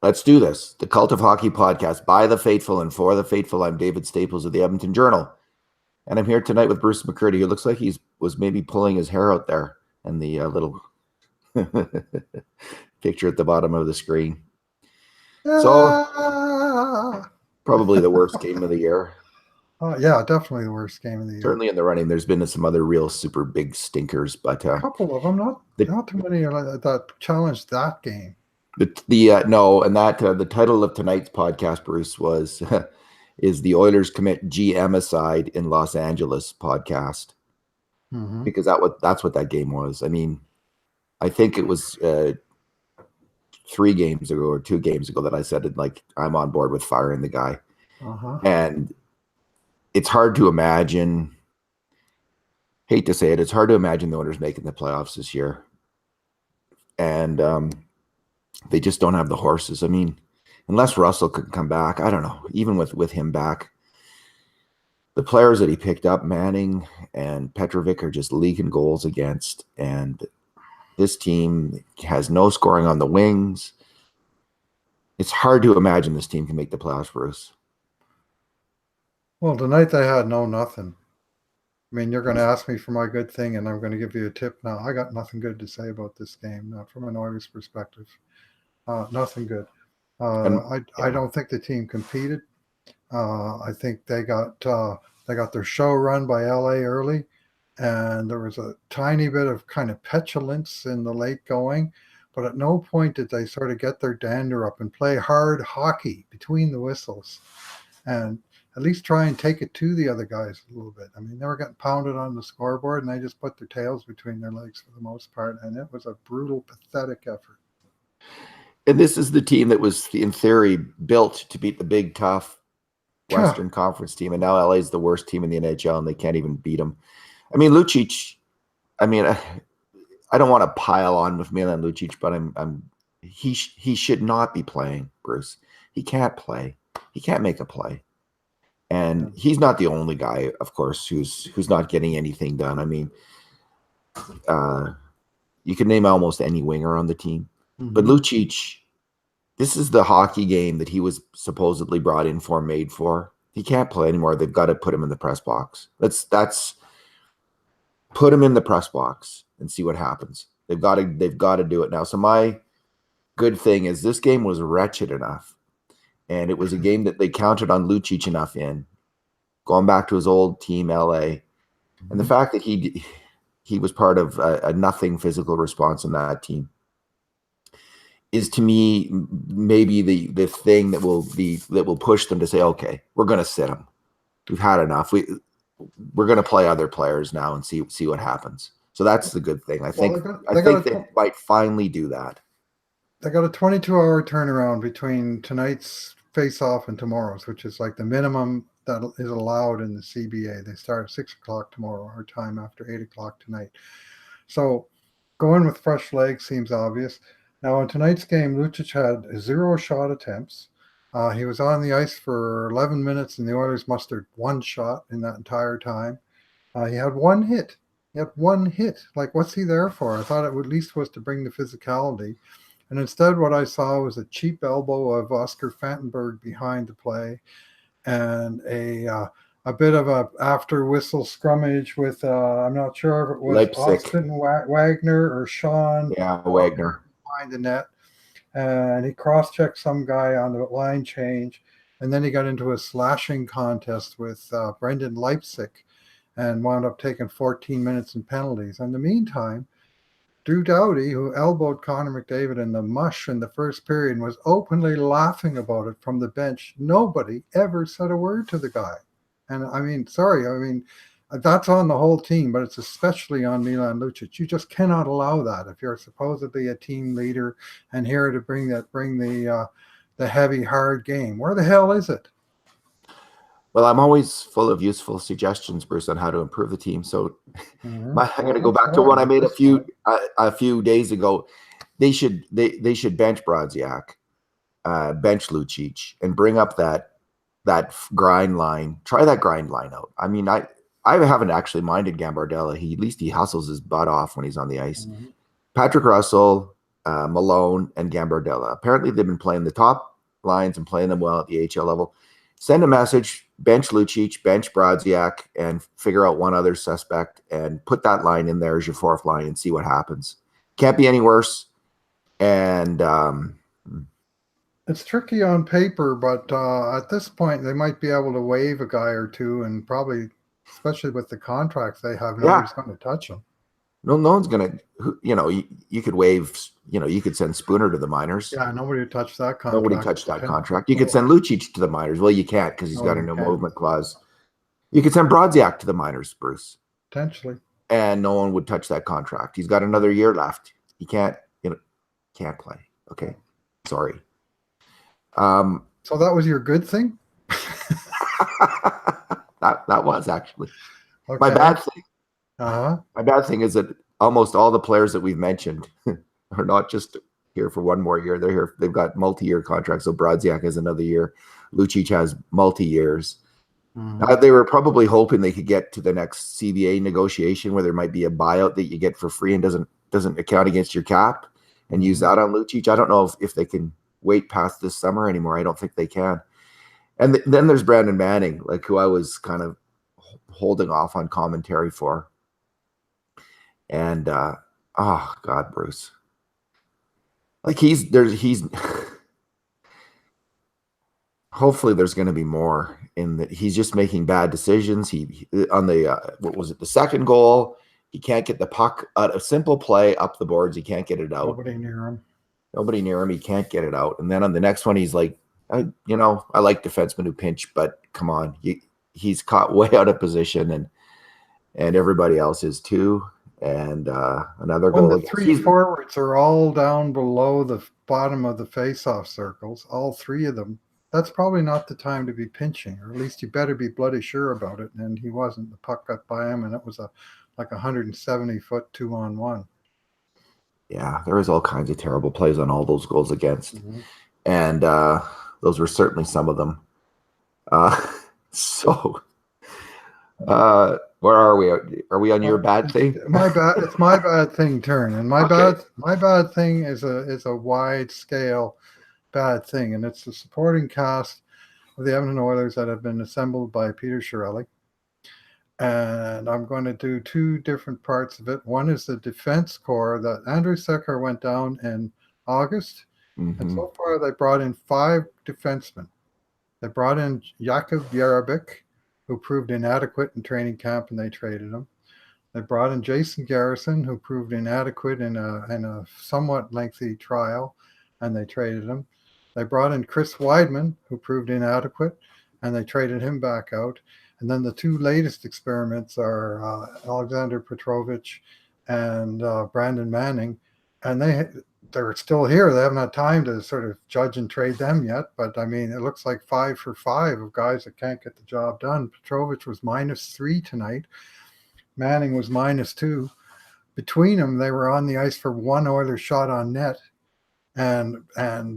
Let's do this. The Cult of Hockey podcast by the faithful and for the faithful. I'm David Staples of the Edmonton Journal. And I'm here tonight with Bruce McCurdy, who looks like he was maybe pulling his hair out there in the little picture at the bottom of the screen. So, probably the worst game of the year. Yeah, definitely the worst game of the year. Certainly in the running. There's been some other real super big stinkers, but a couple of them, not too many that challenged that game. The title of tonight's podcast, Bruce, was is the Oilers commit GMicide in Los Angeles podcast, because that's what that game was. I mean, I think it was 3 games ago or 2 games ago that I said it, like, I'm on board with firing the guy, and it's hard to imagine. Hate to say it, it's hard to imagine the Oilers making the playoffs this year, and they just don't have the horses. I mean, unless Russell could come back, I don't know. Even with him back, the players that he picked up, Manning and Petrovic, are just leaking goals against. And this team has no scoring on the wings. It's hard to imagine this team can make the playoffs, Bruce. Well, tonight they had nothing. I mean, you're going to ask me for my good thing, and I'm going to give you a tip now. I got nothing good to say about this game, not from an Oilers perspective. Nothing good. I don't think the team competed. I think they got their show run by LA early, and there was a tiny bit of kind of petulance in the late going, but at no point did they sort of get their dander up and play hard hockey between the whistles, and at least try and take it to the other guys a little bit. I mean, they were getting pounded on the scoreboard, and they just put their tails between their legs for the most part, and it was a brutal, pathetic effort. And this is the team that was, in theory, built to beat the big, tough Western Conference team. And now LA is the worst team in the NHL, and they can't even beat them. I mean, Lucic, I don't want to pile on with Milan Lucic, but he should not be playing, Bruce. He can't play. He can't make a play. And he's not the only guy, of course, who's not getting anything done. I mean, you can name almost any winger on the team. But Lucic, this is the hockey game that he was supposedly brought in for, made for. He can't play anymore. They've got to put him in the press box. That's put him in the press box and see what happens. They've got to do it now. So my good thing is this game was wretched enough, and it was a game that they counted on Lucic enough in, going back to his old team, LA, and the fact that he was part of a nothing physical response in that team is, to me, maybe the thing that will push them to say, okay, we're going to sit them. We've had enough. We're going to play other players now and see what happens. So that's the good thing. I think they might finally do that. They got a 22-hour turnaround between tonight's face-off and tomorrow's, which is like the minimum that is allowed in the CBA. They start at 6 o'clock tomorrow, our time, after 8 o'clock tonight. So going with fresh legs seems obvious. Now, in tonight's game, Lucic had 0 shot attempts. He was on the ice for 11 minutes, and the Oilers mustered 1 shot in that entire time. He had 1 hit. Like, what's he there for? I thought it at least was to bring the physicality. And instead, what I saw was a cheap elbow of Oscar Fantenberg behind the play, and a bit of a after whistle scrummage with, I'm not sure if it was Leipzig. Austin Wagner or Sean. Yeah, Wagner. Behind the net, and he cross-checked some guy on the line change, and then he got into a slashing contest with Brendan Leipzig and wound up taking 14 minutes in penalties. In the meantime, Drew Doughty, who elbowed Connor McDavid in the mush in the first period, was openly laughing about it from the bench. Nobody ever said a word to the guy. And that's on the whole team, but it's especially on Milan Lucic. You just cannot allow that if you're supposedly a team leader and here to bring the heavy, hard game. Where the hell is it? Well, I'm always full of useful suggestions, Bruce, on how to improve the team. So I'm going to go back to one I made a few days ago. They should bench Brodziak, bench Lucic, and bring up that grind line. Try that grind line out. I mean, I haven't actually minded Gambardella. At least he hustles his butt off when he's on the ice. Patrick Russell, Malone, and Gambardella. Apparently, they've been playing the top lines and playing them well at the AHL level. Send a message, bench Lucic, bench Brodziak, and figure out one other suspect and put that line in there as your fourth line and see what happens. Can't be any worse. And it's tricky on paper, but at this point, they might be able to waive a guy or two, and probably, especially with the contracts they have, nobody's going to touch them. No one's going to, you could waive, you could send Spooner to the minors. Yeah, nobody would touch that contract. Nobody touched that contract. You could send Lucic to the minors. Well, you can't because he's got a no movement clause. You could send Brodziak to the minors, Bruce. Potentially. And no one would touch that contract. He's got another year left. He can't play. Okay. Sorry. So that was your good thing? that was actually. Okay. My bad thing. Uh-huh. My bad thing is that almost all the players that we've mentioned are not just here for one more year. They're here. They've got multi-year contracts. So Brodziak has another year. Lucic has multi-years. Mm-hmm. They were probably hoping they could get to the next CBA negotiation where there might be a buyout that you get for free and doesn't account against your cap and use that on Lucic. I don't know if they can wait past this summer anymore. I don't think they can. And then there's Brandon Manning, like who I was kind of holding off on commentary for. And oh God, Bruce. Like he's hopefully there's going to be more in that. He's just making bad decisions. He on the what was it, the second goal, he can't get the puck out of simple play up the boards. He can't get it out. Nobody near him. He can't get it out. And then on the next one, he's like, I like defensemen who pinch, but come on, he's caught way out of position, and everybody else is too. And another goal. The three forwards are all down below the bottom of the face-off circles. All three of them. That's probably not the time to be pinching, or at least you better be bloody sure about it. And he wasn't. The puck got by him, and it was like 170-foot 2-on-1. Yeah, there was all kinds of terrible plays on all those goals against, and those were certainly some of them. Where are we? Are we on your bad thing? My bad. It's my bad thing turn, and my bad thing is a wide scale bad thing, and it's the supporting cast of the Edmonton Oilers that have been assembled by Peter Chiarelli. And I'm going to do two different parts of it. One is the defense core that Andrew Sekar went down in August, and so far they brought in 5 defensemen. They brought in Jakub Jarabik, who proved inadequate in training camp, and they traded him. They brought in Jason Garrison, who proved inadequate in a somewhat lengthy trial, and they traded him. They brought in Chris Weidman, who proved inadequate, and they traded him back out. And then the 2 latest experiments are Alexander Petrovich and Brandon Manning, and they're still here. They haven't had time to sort of judge and trade them yet, but I mean, it looks like 5 for 5 of guys that can't get the job done. Petrovich was -3 tonight. Manning was -2. Between them, they were on the ice for 1 Oilers shot on net and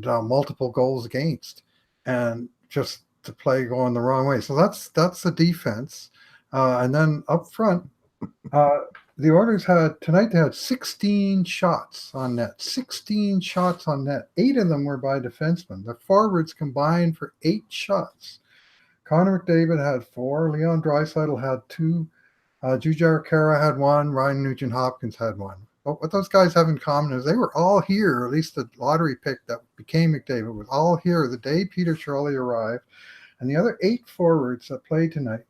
multiple goals against, and just the play going the wrong way. So that's the defense. And then up front, the Oilers had 16 shots on net. 16 shots on net. 8 of them were by defensemen. The forwards combined for 8 shots. Connor McDavid had 4. Leon Draisaitl had 2. Jujhar Khaira had 1. Ryan Nugent-Hopkins had 1. But what those guys have in common is they were all here, or at least the lottery pick that became McDavid was all here the day Peter Chiarelli arrived. And the other 8 forwards that played tonight,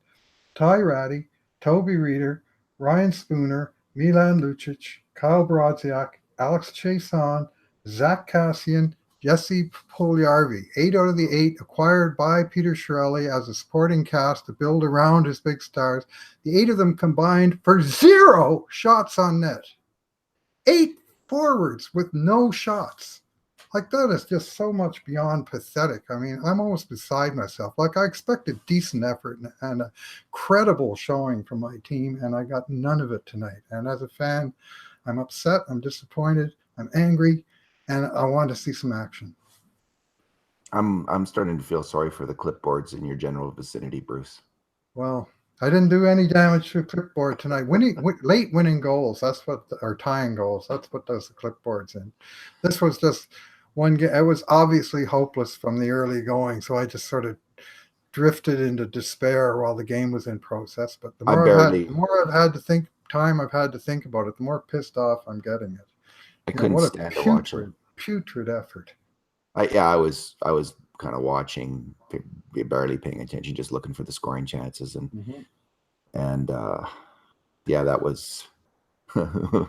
Ty Rattie, Toby Reeder, Ryan Spooner, Milan Lucic, Kyle Brodziak, Alex Chiasson, Zach Kassian, Jesse Puljujarvi. 8 out of the 8 acquired by Peter Chiarelli as a supporting cast to build around his big stars. The 8 of them combined for 0 shots on net. 8 forwards with no shots. Like, that is just so much beyond pathetic. I mean, I'm almost beside myself. Like, I expected decent effort and a credible showing from my team, and I got none of it tonight. And as a fan, I'm upset, I'm disappointed, I'm angry, and I want to see some action. I'm starting to feel sorry for the clipboards in your general vicinity, Bruce. Well, I didn't do any damage to the clipboard tonight. Late winning goals, or tying goals. That's what does the clipboards in. This was just one game. It was obviously hopeless from the early going, so I just sort of drifted into despair while the game was in process. But the I more barely, I've had to think about it, the more pissed off I'm getting it. I You know, couldn't what a stand to watch them. putrid effort. I was kind of watching, barely paying attention, just looking for the scoring chances, and yeah, that was. I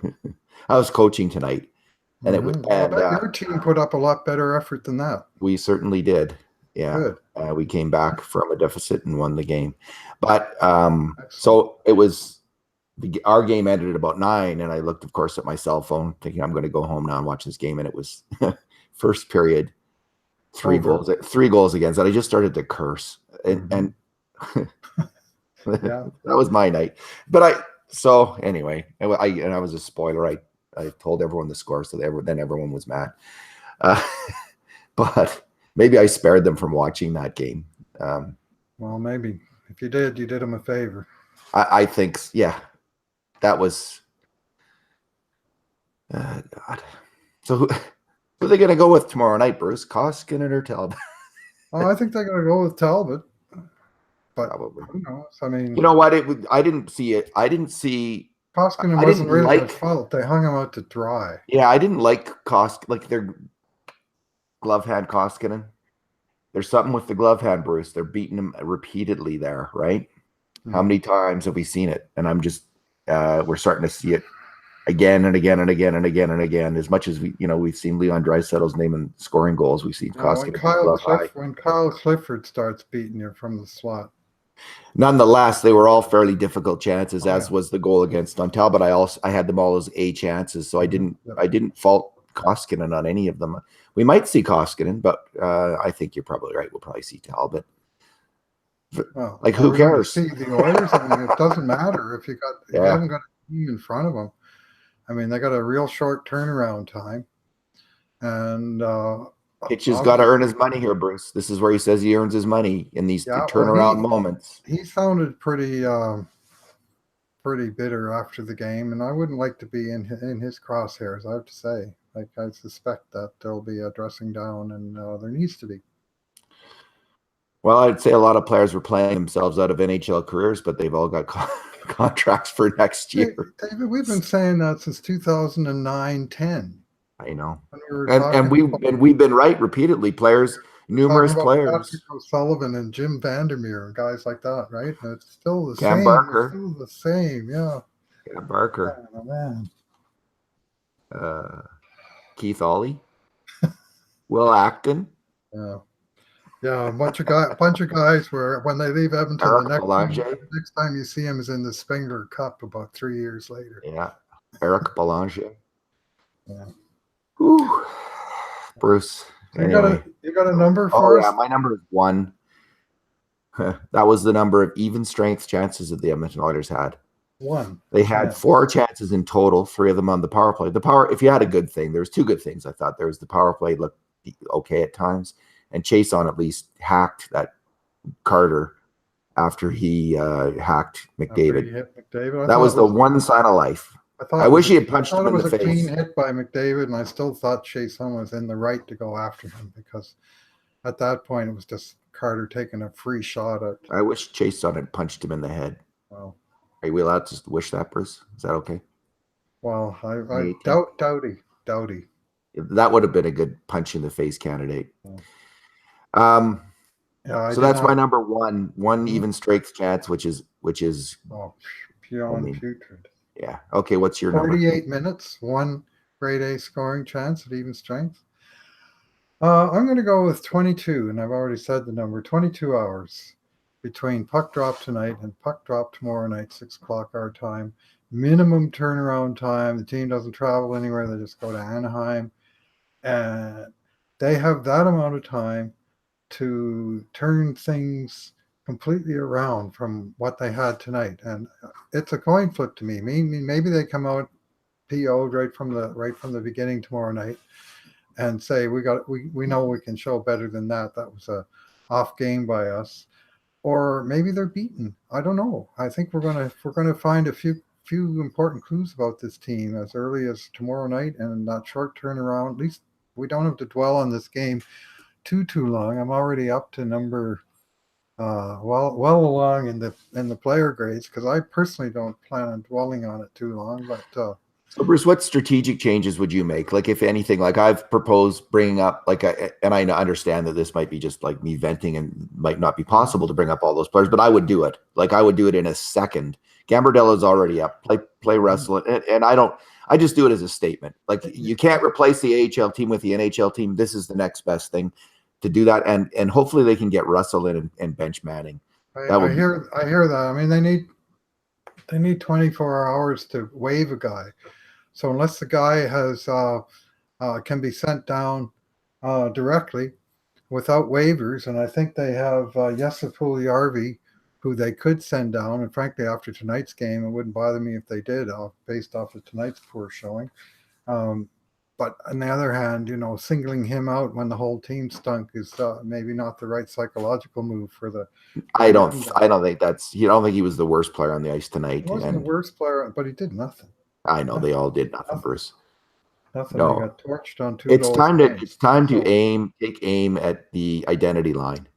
was coaching tonight, and it was, I bet your team put up a lot better effort than that. we certainly did. Yeah, Good. we came back from a deficit and won the game, but so it was. Our game ended at about 9, and I looked, of course, at my cell phone, thinking I'm going to go home now and watch this game. And it was first period, 3 goals against. And I just started to curse, and Yeah. that was my night. But so anyway, I was a spoiler. I told everyone the score, so then everyone was mad. But maybe I spared them from watching that game. Well, maybe if you did them a favor. I think, yeah, that was. God. So who are they going to go with tomorrow night, Bruce? Koskinen or Talbot? Oh, I think they're going to go with Talbot. But Probably. who knows? I mean, you know what? I didn't see it. I didn't see. Koskinen wasn't really their fault. They hung him out to dry. Yeah, I didn't like their glove hand Koskinen. There's something with the glove hand, Bruce. They're beating him repeatedly there, right? How many times have we seen it? And I'm just, we're starting to see it again and again and again and again and again. As much as we've seen Leon Draisaitl's name in scoring goals, we've seen Koskinen. When Kyle Clifford starts beating you from the slot. Nonetheless, they were all fairly difficult chances, as was the goal against Talbot. I had them all as A chances, so I didn't fault Koskinen on any of them. We might see Koskinen, but I think you're probably right. We'll probably see Talbot. Well, who cares? See the Oilers. I mean, it doesn't matter if you haven't got a team in front of them. I mean, they got a real short turnaround time, and Hitch has got to earn his money here, Bruce. This is where he says he earns his money in these turnaround moments. He sounded pretty bitter after the game, and I wouldn't like to be in his crosshairs. I have to say, like, I suspect that there'll be a dressing down, and there needs to be. Well, I'd say a lot of players were playing themselves out of NHL careers, but they've all got contracts for next year. David, we've been saying that since 2009-10. I know, and we've been right repeatedly. Numerous players, Patrick O'Sullivan and Jim Vandermeer and guys like that, right? And it's still the Cam same. Barker. It's still the same, yeah. Cam Barker. Oh, man. Keith Ollie, Will Acton. Yeah, a bunch of guys where when they leave Edmonton, the next time you see him is in the Spengler Cup about 3 years later. Yeah, Eric Belanger. Yeah. Whew. Bruce. Anyway. You got a number for us? Yeah, my number is 1. That was the number of even strength chances that the Edmonton Oilers had. 1. They had 4 chances in total, 3 of them on the power play. If you had a good thing, there was 2 good things. I thought there was the power play looked okay at times, and Chason at least hacked that Carter after he hacked McDavid. That was the one sign of life. I wish he had punched him in the face. It was a clean hit by McDavid, and I still thought Chason was in the right to go after him, because at that point it was just Carter taking a free shot at. I wish Chason had punched him in the head. Well, are we allowed to wish that, Bruce? Is that okay? Well, I doubt Doughty. That would have been a good punch in the face candidate. Yeah. So that's my number 1. 1 even strength chance, which is beyond putrid. Yeah. Okay. What's your number? 48 minutes, 1 grade A scoring chance at even strength. I'm going to go with 22, and I've already said the number. 22 hours between puck drop tonight and puck drop tomorrow night, 6 o'clock our time. Minimum turnaround time. The team doesn't travel anywhere. They just go to Anaheim. And they have that amount of time to turn things completely around from what they had tonight. And it's a coin flip to me. Maybe they come out PO'd right from the beginning tomorrow night and say we know we can show better than that. That was a off game by us. or maybe they're beaten. I don't know. I think we're gonna find a few important clues about this team as early as tomorrow night, and that short turnaround. At least we don't have to dwell on this game too long. I'm already up to number well along in the player grades, because I personally don't plan on dwelling on it too long. But So, Bruce, what strategic changes would you make? Like, if anything, like I've proposed bringing up, like, and I understand that this might be just like me venting and might not be possible to bring up all those players, but I would do it. Like, I would do it in a second. Gambardella's already up. Play Russell, and I just do it as a statement. Like, you can't replace the AHL team with the NHL team. This is the next best thing to do that, and hopefully they can get Russell in and bench Manning. I hear that. I mean, they need 24 hours to waive a guy. So unless the guy has can be sent down directly without waivers, and I think they have Jesse Puljujärvi, who they could send down. And frankly, after tonight's game, it wouldn't bother me if they did, based off of tonight's poor showing. But on the other hand, singling him out when the whole team stunk is maybe not the right psychological move for the. I don't think that's. You don't think he was the worst player on the ice tonight? He wasn't the worst player, but he did nothing. I know they all did nothing, Bruce. Nothing. No. They got torched on 2 It's goals. It's time to take aim at the identity line.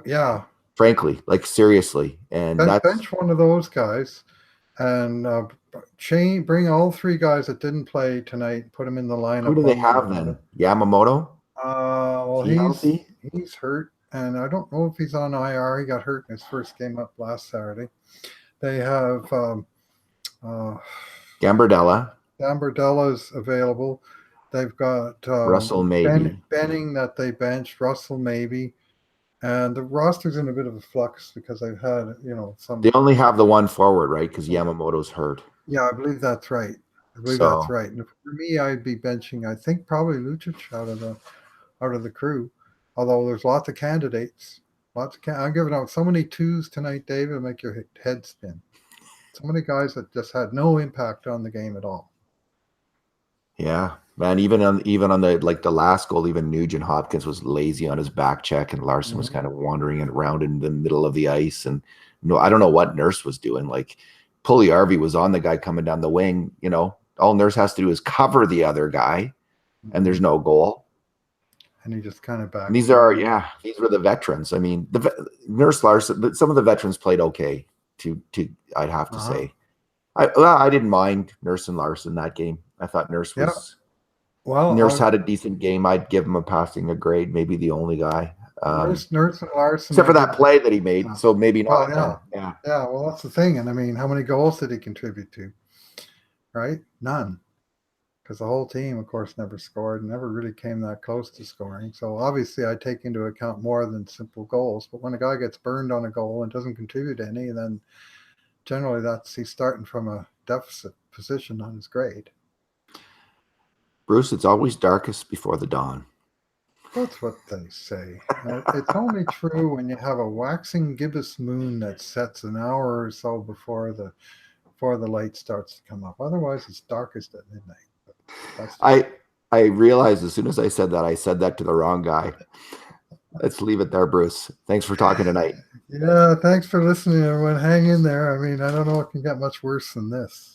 Yeah. Frankly, like seriously, and bench one of those guys, and bring all 3 guys that didn't play tonight, put them in the lineup. Who do they have then? Yamamoto? Well, he's hurt, and I don't know if he's on IR. He got hurt in his first game up last Saturday. They have Gambardella. Gambardella's available. They've got Russell maybe. Benning that they benched. Russell maybe. And the roster's in a bit of a flux because they've had, some. They only have the one forward, right? Because Yamamoto's hurt. Yeah, I believe that's right. That's right. And for me, I'd be benching, I think, probably Lucic out of the crew. Although there's lots of candidates. I'm giving out so many 2s tonight, David, it'll make your head spin. So many guys that just had no impact on the game at all. Yeah, man. Even on the last goal, even Nugent Hopkins was lazy on his back check, and Larson was kind of wandering around in the middle of the ice. And I don't know what Nurse was doing. Like, Puljujärvi was on the guy coming down the wing. All Nurse has to do is cover the other guy, and there's no goal. And he just kind of back. These were the veterans. I mean, Nurse Larson. Some of the veterans played okay. I'd have to say. I didn't mind Nurse and Larson that game. I thought Nurse was. Yeah. Well, Nurse had a decent game. I'd give him a passing grade. Maybe the only guy. Nurse and Larson, except for that play that he made. So maybe not. Yeah. Well, that's the thing. And I mean, how many goals did he contribute to? Right? None. Because the whole team, of course, never scored and never really came that close to scoring. So obviously, I take into account more than simple goals. But when a guy gets burned on a goal and doesn't contribute any, then generally he's starting from a deficit position on his grade. Bruce, it's always darkest before the dawn. That's what they say. It's only true when you have a waxing gibbous moon that sets an hour or so before the light starts to come up. Otherwise, it's darkest at midnight. I realized as soon as I said that to the wrong guy. Let's leave it there, Bruce. Thanks for talking tonight. Yeah, thanks for listening, everyone. Hang in there. I mean, I don't know it can get much worse than this.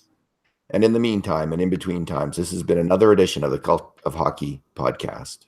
And in the meantime, and in between times, this has been another edition of the Cult of Hockey podcast.